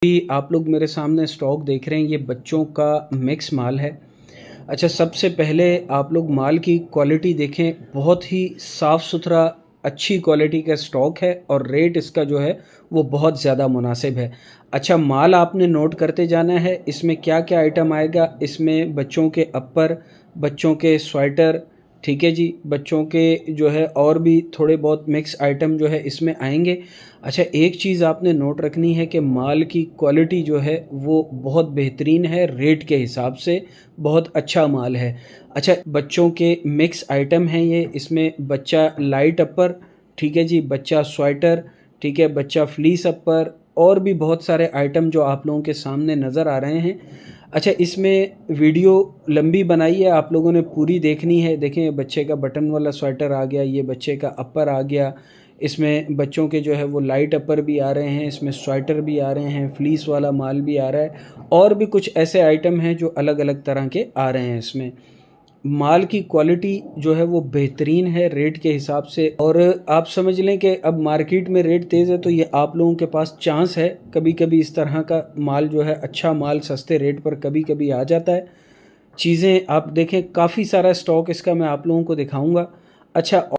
अभी आप लोग मेरे सामने स्टॉक देख रहे हैं, ये बच्चों का मिक्स माल है। अच्छा, सबसे पहले आप लोग माल की क्वालिटी देखें, बहुत ही साफ़-सुथरा अच्छी क्वालिटी का स्टॉक है और रेट इसका जो है वो बहुत ज़्यादा मुनासिब है। अच्छा, माल आपने नोट करते जाना है, इसमें क्या-क्या आइटम आएगा, इसमें बच्चों के अपर, बच्चों के स्वेटर, ठीक है जी, बच्चों के जो है और भी थोड़े बहुत मिक्स आइटम जो है इसमें आएँगे। अच्छा, एक चीज़ आपने नोट रखनी है कि माल की क्वालिटी जो है वो बहुत बेहतरीन है, रेट के हिसाब से बहुत अच्छा माल है। अच्छा, बच्चों के मिक्स आइटम हैं ये, इसमें बच्चा लाइट अपर, ठीक है जी, बच्चा स्वेटर, ठीक है, बच्चा फ्लीस अपर और भी बहुत सारे आइटम जो आप लोगों के सामने नज़र आ रहे हैं। अच्छा, इसमें वीडियो लंबी बनाई है, आप लोगों ने पूरी देखनी है। देखें, बच्चे का बटन वाला स्वेटर आ गया, ये बच्चे का अपर आ गया, इसमें बच्चों के जो है वो लाइट अपर भी आ रहे हैं, इसमें स्वेटर भी आ रहे हैं, फ्लीस वाला माल भी आ रहा है और भी कुछ ऐसे आइटम हैं जो अलग-अलग तरह के आ रहे हैं इसमें। माल की क्वालिटी जो है वो बेहतरीन है रेट के हिसाब से और आप समझ लें कि अब मार्केट में रेट तेज़ है तो ये आप लोगों के पास चांस है, कभी-कभी इस तरह का माल जो है अच्छा माल सस्ते रेट पर कभी-कभी आ जाता है। चीज़ें आप देखें, काफ़ी सारा स्टॉक इसका मैं आप लोगों को दिखाऊँगा। अच्छा,